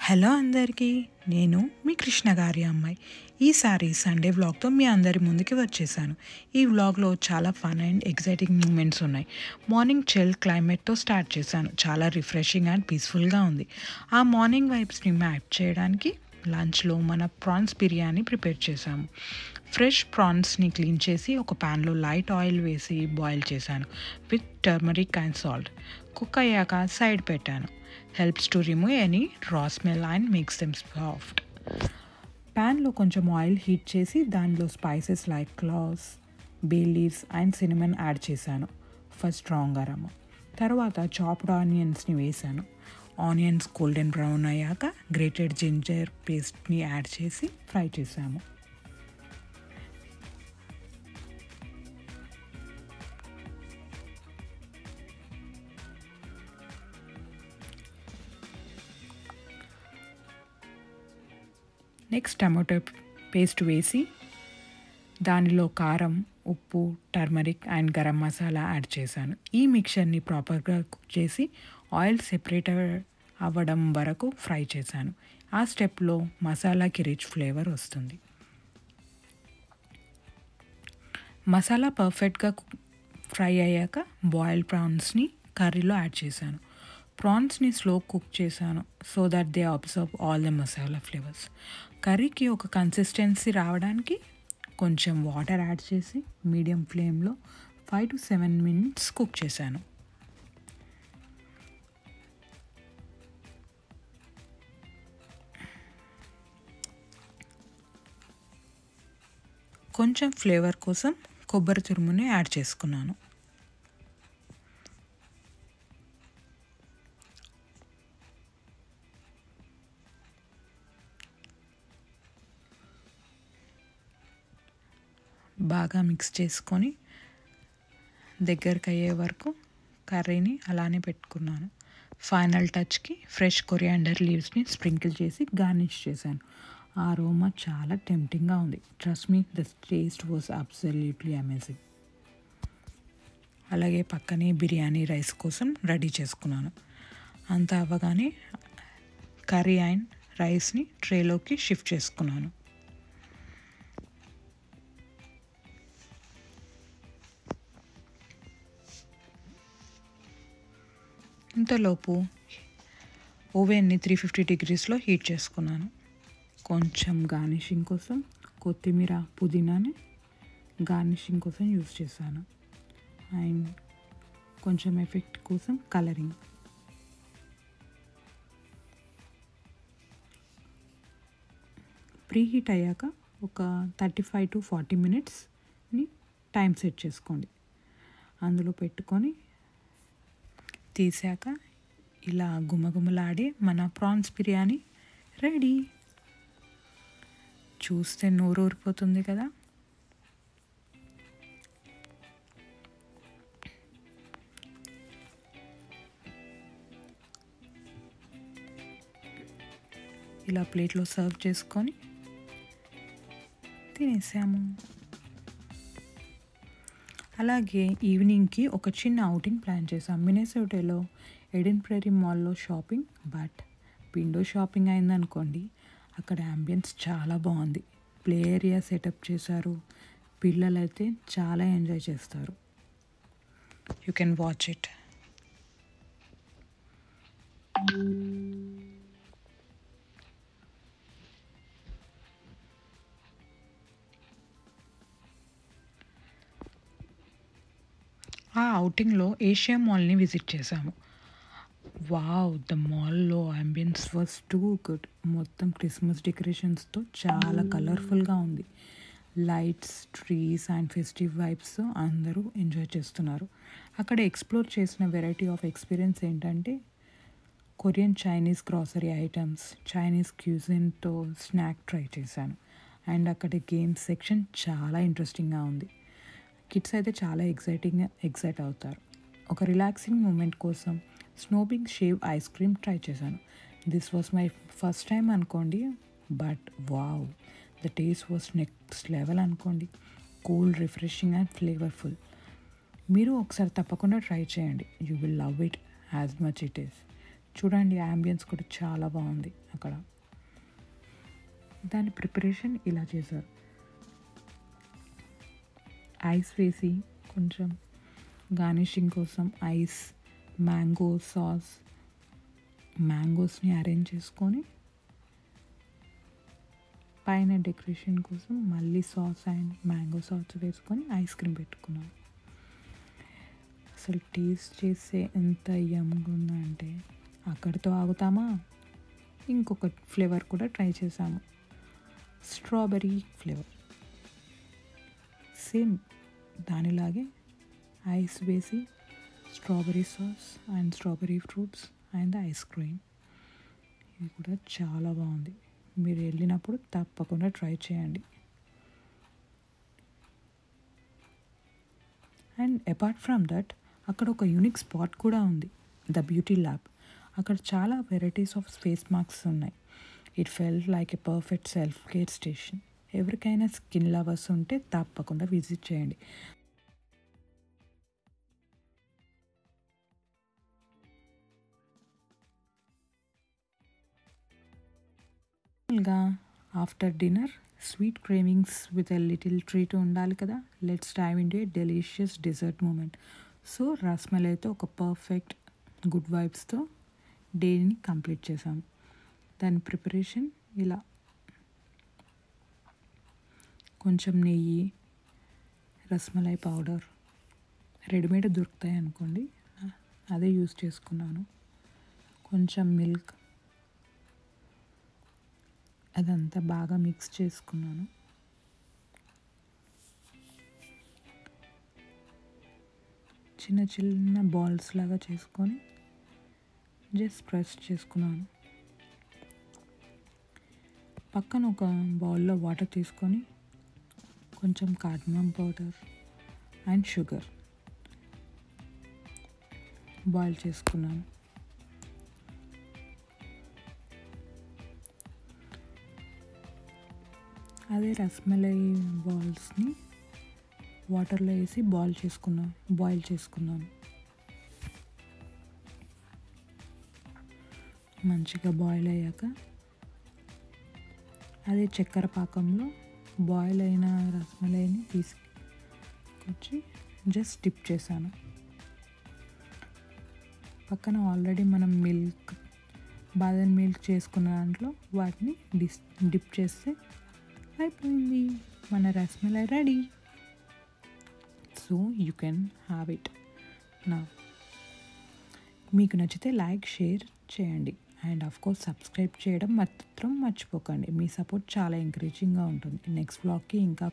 Hello అందరికీ, నేను మీ కృష్ణ గారి అమ్మాయి. ఈసారి సండే వ్లాగ్తో మీ అందరి ముందుకి వచ్చేసాను. ఈ వ్లాగ్లో చాలా ఫన్ అండ్ ఎగ్జైటింగ్ మూమెంట్స్ ఉన్నాయి. మార్నింగ్ చిల్ క్లైమేట్తో స్టార్ట్ చేశాను. చాలా రిఫ్రెషింగ్ అండ్ పీస్ఫుల్గా ఉంది. ఆ మార్నింగ్ వైబ్స్ని మ్యాప్ చేయడానికి లంచ్లో మన ప్రాన్స్ బిర్యానీ ప్రిపేర్ చేశాము. ఫ్రెష్ ప్రాన్స్ని క్లీన్ చేసి ఒక ప్యాన్లో లైట్ ఆయిల్ వేసి బాయిల్ చేశాను with turmeric and salt. Cook అయ్యాక సైడ్ పెట్టాను. Helps to remove any raw smell and makes them soft. ప్యాన్లో కొంచెం ఆయిల్ హీట్ చేసి దానిలో spices like cloves, bay leaves and cinnamon add చేశాను ఫర్ స్ట్రాంగ్ అరోమా. తర్వాత చాప్డ్ ఆనియన్స్ని వేశాను. ఆనియన్స్ గోల్డెన్ బ్రౌన్ అయ్యాక గ్రేటెడ్ జింజర్ పేస్ట్ని యాడ్ చేసి ఫ్రై చేసాము. నెక్స్ట్ టమాటో పేస్ట్ వేసి దానిలో కారం, ఉప్పు, turmeric and garam masala add చేశాను. ఈ మిక్చర్ని ప్రాపర్గా కుక్ చేసి ఆయిల్ సెపరేట్ అవ్వడం వరకు ఫ్రై చేశాను. ఆ స్టెప్లో మసాలాకి రిచ్ ఫ్లేవర్ వస్తుంది. మసాలా పర్ఫెక్ట్గా ఫ్రై అయ్యాక బాయిల్డ్ ప్రాన్స్ని కర్రీలో యాడ్ చేశాను. ప్రాన్స్ని స్లో కుక్ చేశాను so that they observe all the masala flavours. కర్రీకి ఒక కన్సిస్టెన్సీ రావడానికి కొంచెం వాటర్ యాడ్ చేసి మీడియం ఫ్లేమ్లో 5 to 7 minutes కుక్ చేశాను. కొంచెం ఫ్లేవర్ కోసం కొబ్బరి తురుముని యాడ్ చేసుకున్నాను. బాగా మిక్స్ చేసుకొని దగ్గరికి అయ్యే వరకు కర్రీని అలానే పెట్టుకున్నాను. ఫైనల్ టచ్కి ఫ్రెష్ కొరియాండర్ లీవ్స్ని స్ప్రింకిల్ చేసి గార్నిష్ చేశాను. ఆ అరోమా చాలా టెంప్టింగ్గా ఉంది. Trust me, the taste was absolutely amazing. అలాగే పక్కనే బిర్యానీ రైస్ కోసం రెడీ చేసుకున్నాను. అంతా అవ్వగానే కర్రీ అండ్ రైస్ని ట్రేలోకి షిఫ్ట్ చేసుకున్నాను. ఇంతలోపు ఓవెన్ని 350 degreesలో హీట్ చేసుకున్నాను. కొంచెం గార్నిషింగ్ కోసం కొత్తిమీర, పుదీనాని గార్నిషింగ్ కోసం యూస్ చేశాను. అండ్ కొంచెం ఎఫెక్ట్ కోసం కలరింగ్. ప్రీ హీట్ అయ్యాక ఒక 35 to 40 minutesని టైం సెట్ చేసుకోండి. అందులో పెట్టుకొని తీసాక ఇలా గుమగుమలాడే మన ప్రాన్స్ బిర్యానీ రెడీ. చూస్తే నోరు ఊరిపోతుంది కదా. ఇలా ప్లేట్లో సర్వ్ చేసుకొని తినేసాము. అలాగే ఈవినింగ్కి ఒక చిన్న అవుటింగ్ ప్లాన్ చేసాం. మినెసోటాలో ఎడెన్ ప్రెరీ మాల్లో షాపింగ్. బట్ విండో షాపింగ్ అయిందనుకోండి, అక్కడ అంబియన్స్ చాలా బాగుంది. ప్లే ఏరియా సెటప్ చేశారు. పిల్లలైతే చాలా ఎంజాయ్ చేస్తారు. You can watch it. ఆ అవుటింగ్లో ఏషియా మాల్ని విజిట్ చేశాము. వావ్, ద మాల్లో అంబియన్స్ వాజ్ టూ గుడ్. మొత్తం క్రిస్మస్ డెకరేషన్స్తో చాలా కలర్ఫుల్గా ఉంది. లైట్స్, ట్రీస్ అండ్ ఫెస్టివ్ వైబ్స్తో అందరూ ఎంజాయ్ చేస్తున్నారు. అక్కడ ఎక్స్ప్లోర్ చేసిన వెరైటీ ఆఫ్ ఎక్స్పీరియన్స్ ఏంటంటే Korean, Chinese grocery items, Chinese క్యూజిన్తో స్నాక్ ట్రై చేశాను. అండ్ అక్కడ గేమ్స్ సెక్షన్ చాలా ఇంట్రెస్టింగ్గా ఉంది. కిడ్స్ అయితే చాలా ఎగ్జైట్ అవుతారు. ఒక రిలాక్సింగ్ మూమెంట్ కోసం snowbing shave ice cream try చేశాను. This was my first time అనుకోండి, but wow, the taste was next level అనుకోండి. Cool, refreshing and flavourful. మీరు ఒకసారి తప్పకుండా ట్రై చేయండి. You will love it as much it is. చూడండి ambience కూడా చాలా బాగుంది అక్కడ. దాని ప్రిపరేషన్ ఇలా చేశారు. ఐస్ వేసి కొంచెం గార్నిషింగ్ కోసం ఐస్, మ్యాంగో సాస్, మ్యాంగోస్ని అరేంజ్ చేసుకొని పైన డెకరేషన్ కోసం మళ్ళీ సాస్ అండ్ మ్యాంగో సాస్ వేసుకొని ఐస్ క్రీమ్ పెట్టుకున్నాను. అసలు టేస్ట్ చేస్తే ఎంత యమ్గా ఉందంటే అక్కడితో ఆగుతామా. ఇంకొక ఫ్లేవర్ కూడా ట్రై చేసాము, స్ట్రాబెర్రీ ఫ్లేవర్. సేమ్ దానిలాగే ఐస్ వేసి strawberry sauce and strawberry fruits and ice cream. ఇది కూడా చాలా బాగుంది. మీరు వెళ్ళినప్పుడు తప్పకుండా ట్రై చేయండి. అండ్ అపార్ట్ ఫ్రమ్ దట్ అక్కడ ఒక యూనిక్ స్పాట్ కూడా ఉంది, ద బ్యూటీ ల్యాబ్. అక్కడ చాలా వెరైటీస్ ఆఫ్ ఫేస్ మాస్క్స్ ఉన్నాయి. It felt like a perfect self care station. ఎవరికైనా స్కిన్ లవర్స్ ఉంటే తప్పకుండా విజిట్ చేయండి. After dinner sweet cravings with a little treat ఉండాలి కదా. Let's dive into a delicious dessert moment. So రస్మలైతో ఒక perfect good వైబ్స్తో డేని కంప్లీట్ చేసాం. దాని ప్రిపరేషన్ ఇలా కొంచెం నెయ్యి, రస్మలై పౌడర్ రెడీమేడ్ దొరుకుతాయి అనుకోండి, అదే యూస్ చేసుకున్నాను. కొంచెం మిల్క్, అదంతా బాగా మిక్స్ చేసుకున్నాను. చిన్న చిన్న బాల్స్ లాగా చేసుకొని జస్ట్ ప్రెస్ చేసుకున్నాను. పక్కన ఒక బౌల్లో వాటర్ తీసుకొని కొంచెం cardamom powder and sugar boil చేసుకున్నాను. అదే రస్మలై బాల్స్ని వాటర్లో వేసి బాయిల్ చేసుకున్నాను. మంచిగా బాయిల్ అయ్యాక అదే చక్కెర పాకంలో బాయిల్ అయిన రస్మలైని తీసుకొచ్చి జస్ట్ డిప్ చేశాను. పక్కన ఆల్రెడీ మనం బాదం మిల్క్ చేసుకున్న దాంట్లో వాటిని డిప్ చేస్తే అయిపోయింది, మన rasmalai ready. So you can have it నా. మీకు నచ్చితే లైక్, షేర్ చేయండి అండ్ ఆఫ్ కోర్స్ సబ్స్క్రైబ్ చేయడం మాత్రం మర్చిపోకండి. మీ సపోర్ట్ చాలా ఎంకరేజింగ్గా ఉంటుంది. నెక్స్ట్ వ్లాగ్కి ఇంకా